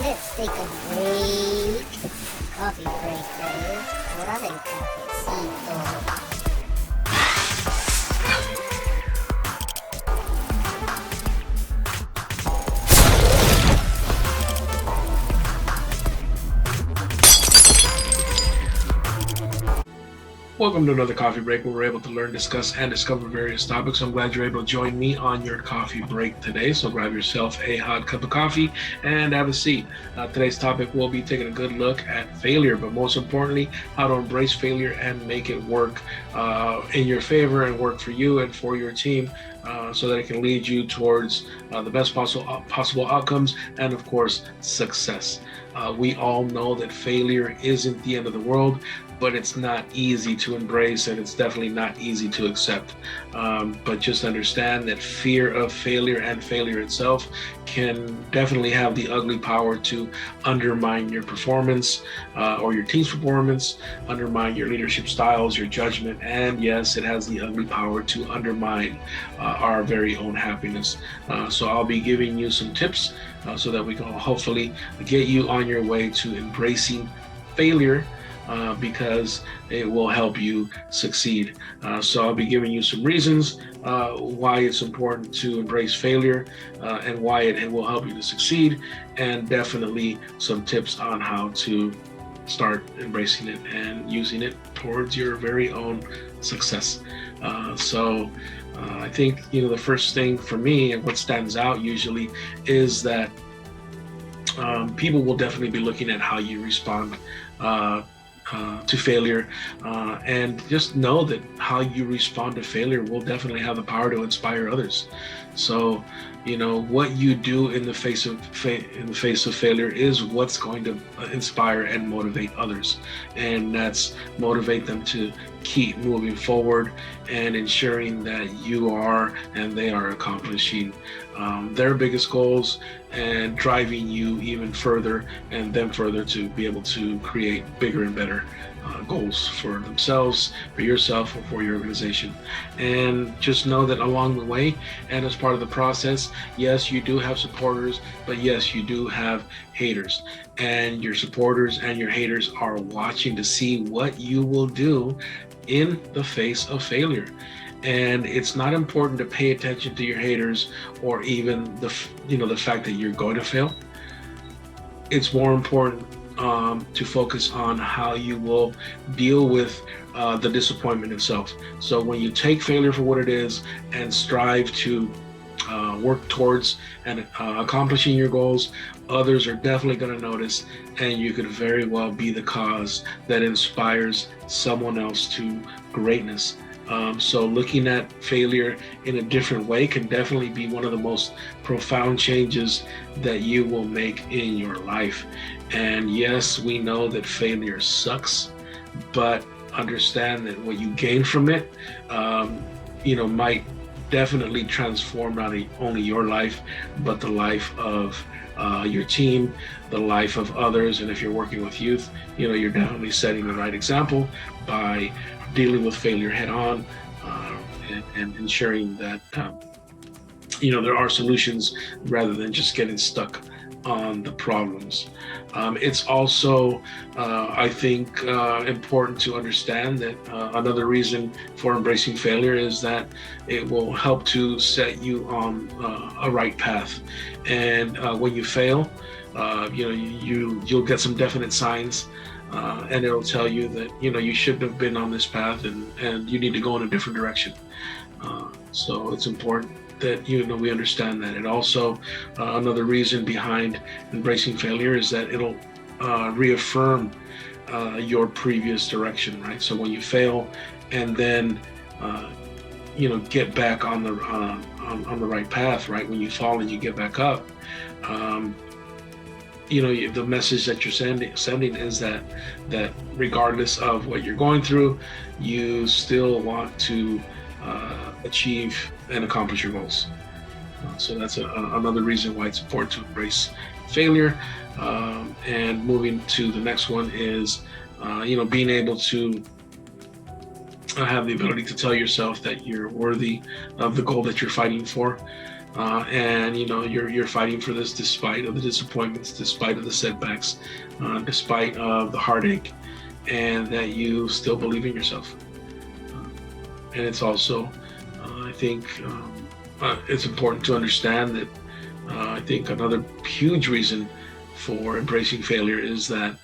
Let's take a break. Coffee break tayo. Mura ng cafecito. Welcome to another coffee break where we're able to learn, discuss, and discover various topics. I'm glad you're able to join me on your coffee break today. So grab yourself a hot cup of coffee and have a seat. Today's topic will be taking a good look at failure, but most importantly, how to embrace failure and make it work in your favor and work for you and for your team so that it can lead you towards the best possible outcomes and, of course, success. We all know that failure isn't the end of the world, but it's not easy to embrace and it's definitely not easy to accept. But just understand that fear of failure and failure itself can definitely have the ugly power to undermine your performance or your team's performance, undermine your leadership styles, your judgment, and yes, it has the ugly power to undermine our very own happiness. So I'll be giving you some tips so that we can hopefully get you on your way to embracing failure because it will help you succeed. So I'll be giving you some reasons why it's important to embrace failure and why it will help you to succeed, and definitely some tips on how to start embracing it and using it towards your very own success. I think, the first thing for me and what stands out usually is that people will definitely be looking at how you respond to failure, and just know that how you respond to failure will definitely have the power to inspire others. So, what you do in the face of failure is what's going to inspire and motivate others, and that's motivate them to keep moving forward and ensuring that you are and they are accomplishing their biggest goals and driving you even further and them further to be able to create bigger and better goals for themselves, for yourself, or for your organization. And just know that along the way and as part of the process, yes, you do have supporters, but yes, you do have haters. And your supporters and your haters are watching to see what you will do in the face of failure. And it's not important to pay attention to your haters or even the fact that you're going to fail. It's more important to focus on how you will deal with the disappointment itself. So when you take failure for what it is and strive to work towards and accomplishing your goals, others are definitely going to notice, and you could very well be the cause that inspires someone else to greatness. So looking at failure in a different way can definitely be one of the most profound changes that you will make in your life. And yes, we know that failure sucks, but understand that what you gain from it, might definitely transform not only your life, but the life of your team, the life of others. And if you're working with youth, you're definitely setting the right example by dealing with failure head on and ensuring that there are solutions rather than just getting stuck on the problems. It's also, I think, important to understand that another reason for embracing failure is that it will help to set you on a right path. And when you fail, you'll get some definite signs. And it'll tell you that you shouldn't have been on this path and you need to go in a different direction. So it's important that we understand that. And also another reason behind embracing failure is that it'll reaffirm your previous direction, right? So when you fail and then get back on the right path, right? When you fall and you get back up, the message that you're sending is that regardless of what you're going through, you still want to achieve and accomplish your goals. So that's another reason why it's important to embrace failure. And moving to the next one is, being able to have the ability to tell yourself that you're worthy of the goal that you're fighting for. and you're fighting for this despite of the disappointments, despite of the setbacks, despite of the heartache, and that you still believe in yourself. And it's also, I think, it's important to understand that I think another huge reason for embracing failure is that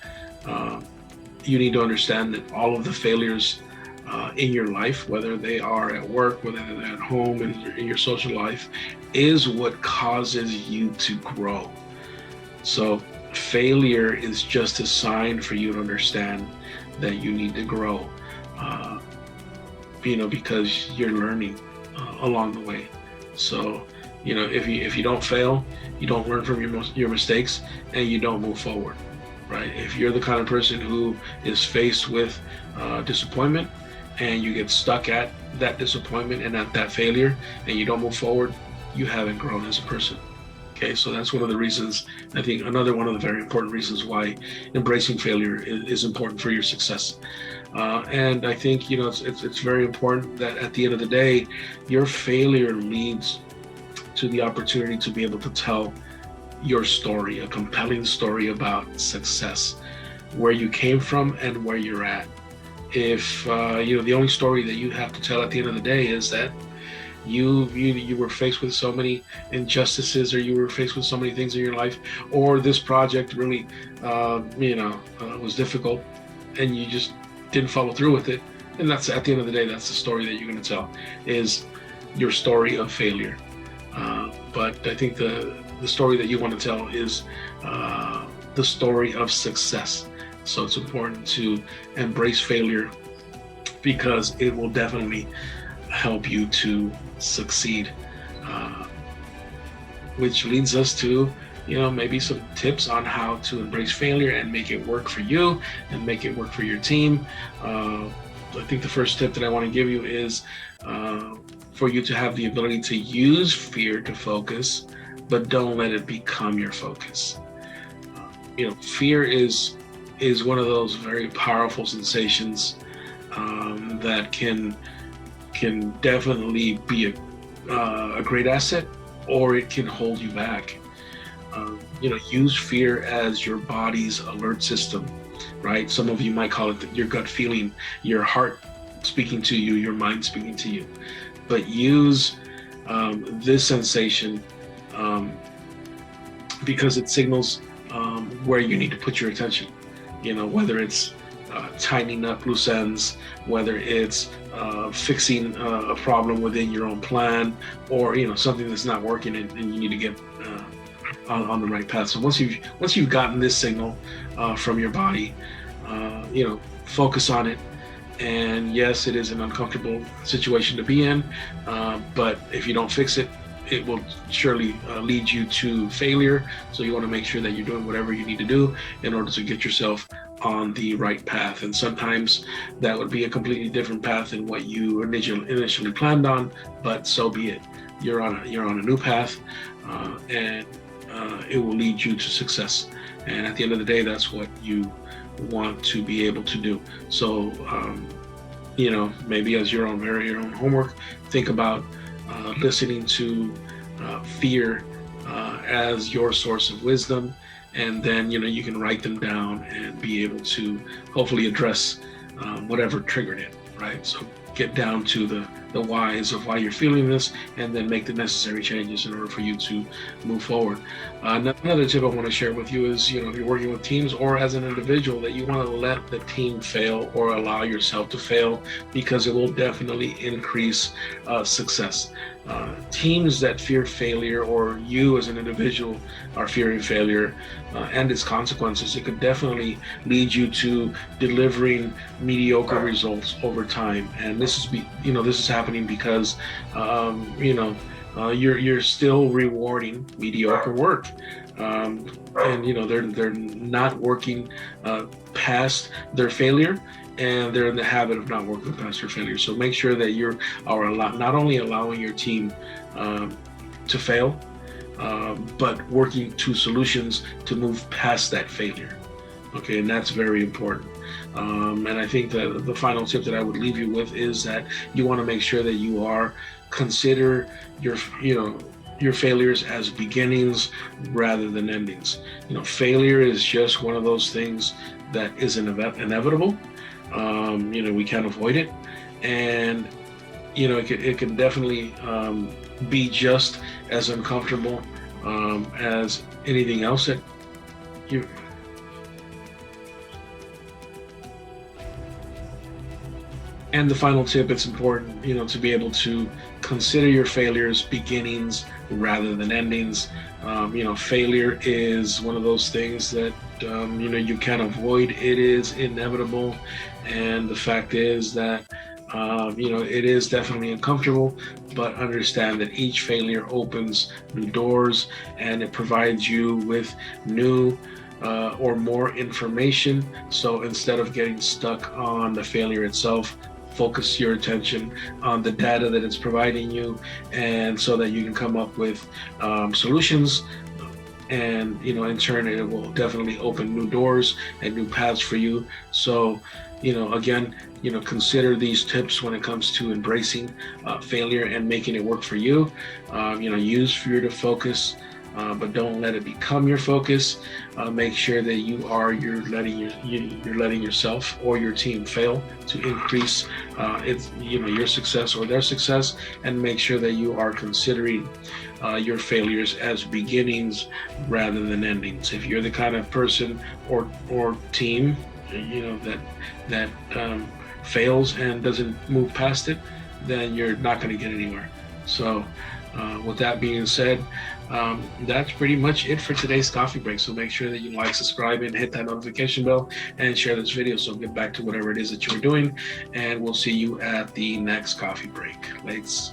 you need to understand that all of the failures in your life, whether they are at work, whether they're at home, in your social life, is what causes you to grow. So failure is just a sign for you to understand that you need to grow, because you're learning along the way. So, if you don't fail, you don't learn from your mistakes, and you don't move forward, right? If you're the kind of person who is faced with disappointment, and you get stuck at that disappointment and at that failure, and you don't move forward, you haven't grown as a person. Okay, so that's one of the reasons, I think another one of the very important reasons why embracing failure is important for your success. And I think, it's very important that at the end of the day, your failure leads to the opportunity to be able to tell your story, a compelling story about success, where you came from and where you're at. If the only story that you have to tell at the end of the day is that you were faced with so many injustices, or you were faced with so many things in your life, or this project really was difficult, and you just didn't follow through with it, and that's at the end of the day, that's the story that you're going to tell, is your story of failure. But I think the story that you want to tell is the story of success. So it's important to embrace failure, because it will definitely help you to succeed. Which leads us to, maybe some tips on how to embrace failure and make it work for you and make it work for your team. I think the first tip that I want to give you is for you to have the ability to use fear to focus, but don't let it become your focus. Fear is one of those very powerful sensations that can definitely be a great asset, or it can hold you back. Use fear as your body's alert system, right? Some of you might call it your gut feeling, your heart speaking to you, your mind speaking to you. But use this sensation because it signals where you need to put your attention. Whether it's tightening up loose ends, whether it's fixing a problem within your own plan, or something that's not working, and you need to get on the right path. So once you've gotten this signal from your body, focus on it. And yes, it is an uncomfortable situation to be in, but if you don't fix it, it will surely lead you to failure. So you want to make sure that you're doing whatever you need to do in order to get yourself on the right path. And sometimes that would be a completely different path than what you initially planned on, but so be it. You're on a new path, and it will lead you to success. And at the end of the day, that's what you want to be able to do. So, maybe as your own homework, think about listening to fear as your source of wisdom, and then you can write them down and be able to hopefully address whatever triggered it, right? So get down to the whys of why you're feeling this, and then make the necessary changes in order for you to move forward. Another tip I want to share with you is, if you're working with teams or as an individual, that you want to let the team fail or allow yourself to fail, because it will definitely increase success. Teams that fear failure, or you as an individual are fearing failure and its consequences, it could definitely lead you to delivering mediocre results over time. And this is happening because you're still rewarding mediocre work, and they're not working past their failure, and they're in the habit of not working past their failure. So make sure that you are not only allowing your team to fail, but working to solutions to move past that failure. Okay, and that's very important. And I think that the final tip that I would leave you with is that you want to make sure that you consider your failures as beginnings rather than endings. Failure is just one of those things that is inevitable. We can't avoid it, and it can definitely be just as uncomfortable as anything else that you. And the final tip, it's important, to be able to consider your failures beginnings rather than endings. Failure is one of those things that, you can't avoid. It is inevitable. And the fact is that, it is definitely uncomfortable, but understand that each failure opens new doors and it provides you with new or more information. So instead of getting stuck on the failure itself, focus your attention on the data that it's providing you, and so that you can come up with solutions. And in turn, it will definitely open new doors and new paths for you. So again, consider these tips when it comes to embracing failure and making it work for you. Use fear to focus, but don't let it become your focus. Make sure that you're letting yourself or your team fail to increase your success or their success, and make sure that you are considering your failures as beginnings rather than endings. If you're the kind of person or team that fails and doesn't move past it, then you're not going to get anywhere. So with that being said, that's pretty much it for today's coffee break. So make sure that you like, subscribe, and hit that notification bell, and share this video so get back to whatever it is that you're doing. And we'll see you at the next coffee break. Let's